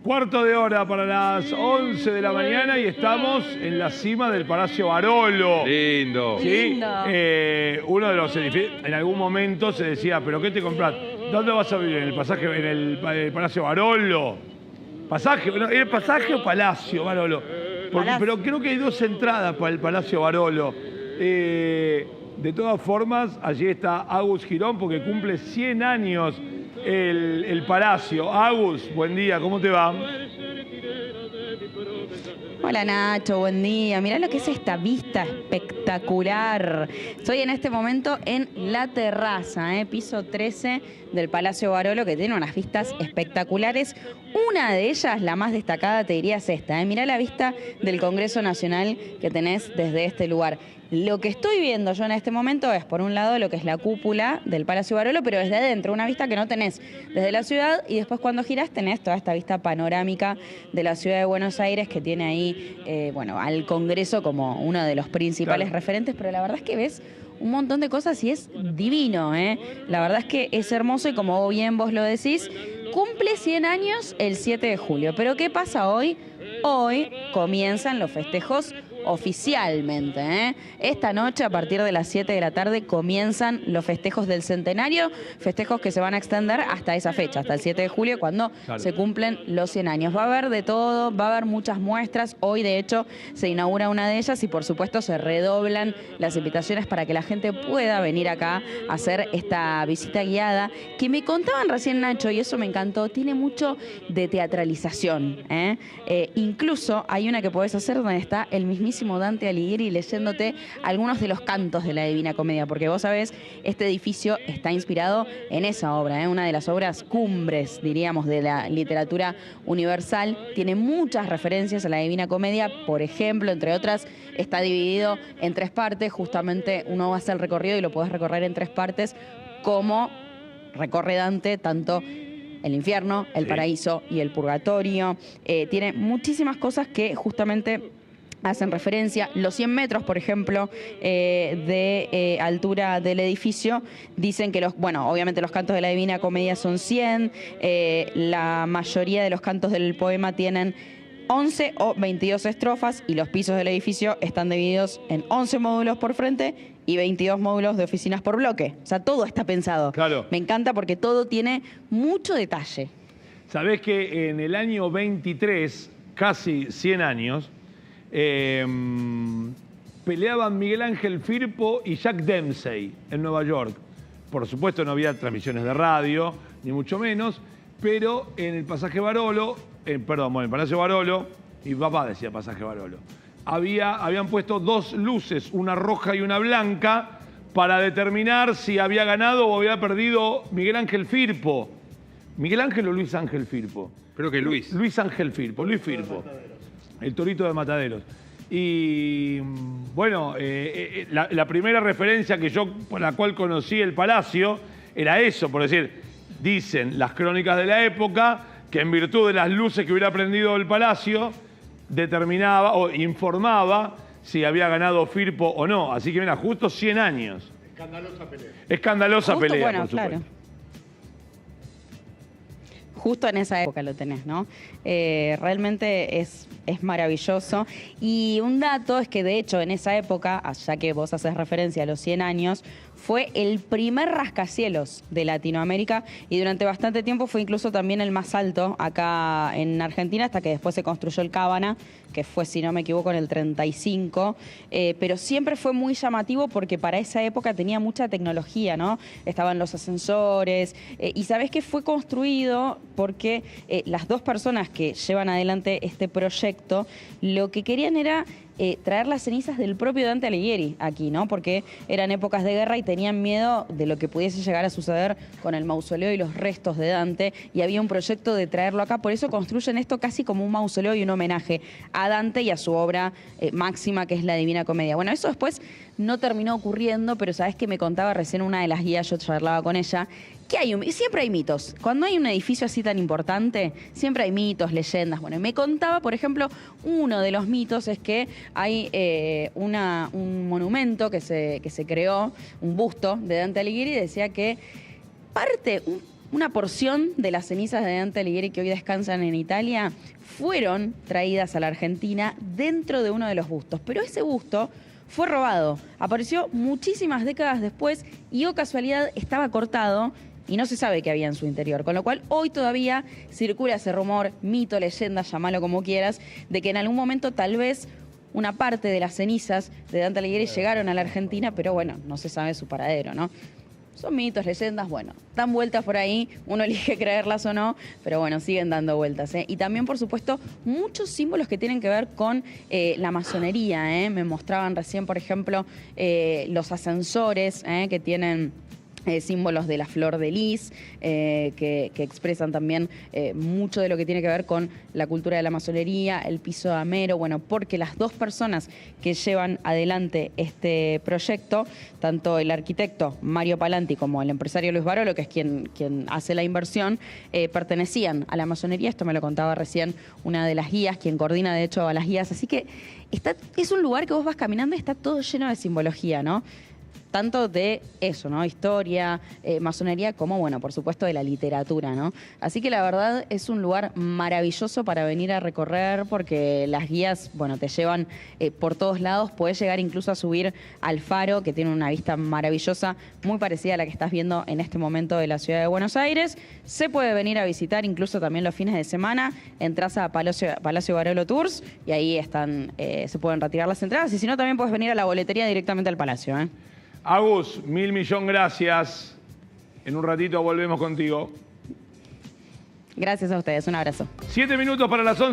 Cuarto de hora para las 11 de la mañana y estamos en la cima del Palacio Barolo. Lindo. ¿Sí? Lindo. Uno de los edificios, en algún momento se decía, ¿pero qué te compras? ¿Dónde vas a vivir? ¿En el pasaje, en el Palacio Barolo? ¿Pasaje? No, ¿era pasaje o Palacio Barolo? Pero creo que hay dos entradas para el Palacio Barolo. De todas formas, allí está Agus Girón porque cumple 100 años el Palacio. Agus, buen día, ¿cómo te va? Hola Nacho, buen día. Mirá lo que es esta vista espectacular. Estoy en este momento en la terraza, piso 13 del Palacio Barolo, que tiene unas vistas espectaculares. Una de ellas, la más destacada, te diría es esta. Mirá la vista del Congreso Nacional que tenés desde este lugar. Lo que estoy viendo yo en este momento es, por un lado, lo que es la cúpula del Palacio Barolo, pero desde adentro, una vista que no tenés desde la ciudad, y después cuando girás tenés toda esta vista panorámica de la ciudad de Buenos Aires, que tiene ahí, al Congreso como uno de los principales referentes, pero la verdad es que ves un montón de cosas y es divino, La verdad es que es hermoso y como bien vos lo decís, cumple 100 años el 7 de julio. ¿Pero qué pasa hoy? Hoy comienzan los festejos oficialmente. Esta noche, a partir de las 7 de la tarde, comienzan los festejos del centenario, festejos que se van a extender hasta esa fecha, hasta el 7 de julio, cuando se cumplen los 100 años. Va a haber de todo, va a haber muchas muestras. Hoy, de hecho, se inaugura una de ellas y, por supuesto, se redoblan las invitaciones para que la gente pueda venir acá a hacer esta visita guiada, que me contaban recién, Nacho, y eso me encantó, tiene mucho de teatralización. Incluso hay una que podés hacer donde está el mismísimo Dante Alighieri leyéndote algunos de los cantos de la Divina Comedia, porque vos sabés, este edificio está inspirado en esa obra, una de las obras cumbres, diríamos, de la literatura universal. Tiene muchas referencias a la Divina Comedia, por ejemplo, entre otras, está dividido en 3 partes. Justamente uno va a hacer el recorrido y lo podés recorrer en 3 partes, como recorre Dante, tanto el infierno, el paraíso y el purgatorio. Tiene muchísimas cosas que justamente hacen referencia. Los 100 metros, por ejemplo, de altura del edificio, dicen que obviamente los cantos de la Divina Comedia son 100, la mayoría de los cantos del poema tienen 11 o 22 estrofas y los pisos del edificio están divididos en 11 módulos por frente y 22 módulos de oficinas por bloque. O sea, todo está pensado. Claro. Me encanta porque todo tiene mucho detalle. Sabés que en el año 23, casi 100 años, peleaban Miguel Ángel Firpo y Jack Dempsey en Nueva York. Por supuesto no había transmisiones de radio, ni mucho menos, pero en el pasaje Barolo, en el Palacio Barolo, mi papá decía pasaje Barolo, habían puesto 2 luces, una roja y una blanca, para determinar si había ganado o había perdido Miguel Ángel Firpo. ¿Miguel Ángel o Luis Ángel Firpo? Creo que Luis. Luis Ángel Firpo, Luis Firpo. El torito de Mataderos. Y bueno, la primera referencia por la cual conocí el Palacio era eso, por decir, dicen las crónicas de la época que en virtud de las luces que hubiera prendido el Palacio, determinaba o informaba si había ganado Firpo o no. Así que mira, justo 100 años. Escandalosa pelea. Escandalosa Justo, pelea, bueno, por supuesto. claro. Justo en esa época lo tenés, ¿no? Realmente es maravilloso. Y un dato es que, de hecho, en esa época, ya que vos haces referencia a los 100 años, fue el primer rascacielos de Latinoamérica y durante bastante tiempo fue incluso también el más alto acá en Argentina, hasta que después se construyó el Cábana, que fue, si no me equivoco, en el 35. Pero siempre fue muy llamativo porque para esa época tenía mucha tecnología, ¿no? Estaban los ascensores. Y sabés que fue construido porque las 2 personas que llevan adelante este proyecto, lo que querían era traer las cenizas del propio Dante Alighieri aquí, ¿no? Porque eran épocas de guerra y tenían miedo de lo que pudiese llegar a suceder con el mausoleo y los restos de Dante, y había un proyecto de traerlo acá. Por eso construyen esto casi como un mausoleo y un homenaje a Dante y a su obra máxima, que es la Divina Comedia. Bueno, eso después no terminó ocurriendo, pero sabés que me contaba recién una de las guías, yo charlaba con ella, que siempre hay mitos. Cuando hay un edificio así tan importante, siempre hay mitos, leyendas. Bueno, y me contaba, por ejemplo, uno de los mitos es que hay un monumento que se creó, un busto de Dante Alighieri, y decía que una porción de las cenizas de Dante Alighieri que hoy descansan en Italia fueron traídas a la Argentina dentro de uno de los bustos. Pero ese busto fue robado. Apareció muchísimas décadas después y, oh casualidad, estaba cortado y no se sabe qué había en su interior. Con lo cual, hoy todavía circula ese rumor, mito, leyenda, llámalo como quieras, de que en algún momento tal vez una parte de las cenizas de Dante Alighieri llegaron a la Argentina, pero bueno, no se sabe su paradero, ¿no? Son mitos, leyendas, bueno, dan vueltas por ahí, uno elige creerlas o no, pero bueno, siguen dando vueltas, ¿eh? Y también, por supuesto, muchos símbolos que tienen que ver con la masonería, ¿eh? Me mostraban recién, por ejemplo, los ascensores, que tienen símbolos de la flor de lis, que expresan también mucho de lo que tiene que ver con la cultura de la masonería, el piso de Amero, bueno, porque las dos personas que llevan adelante este proyecto, tanto el arquitecto Mario Palanti como el empresario Luis Barolo, que es quien hace la inversión, pertenecían a la masonería. Esto me lo contaba recién una de las guías, quien coordina de hecho a las guías, así que es un lugar que vos vas caminando y está todo lleno de simbología, ¿no? Tanto de eso, ¿no? Historia, masonería, como, bueno, por supuesto, de la literatura, ¿no? Así que la verdad es un lugar maravilloso para venir a recorrer porque las guías, bueno, te llevan por todos lados. Podés llegar incluso a subir al faro, que tiene una vista maravillosa, muy parecida a la que estás viendo en este momento de la ciudad de Buenos Aires. Se puede venir a visitar incluso también los fines de semana. Entrás a Palacio Barolo Tours y ahí están, se pueden retirar las entradas. Y si no, también puedes venir a la boletería directamente al Palacio, ¿eh? Agus, 1.000.000.000 gracias. En un ratito volvemos contigo. Gracias a ustedes, un abrazo. 7 minutos para las 11.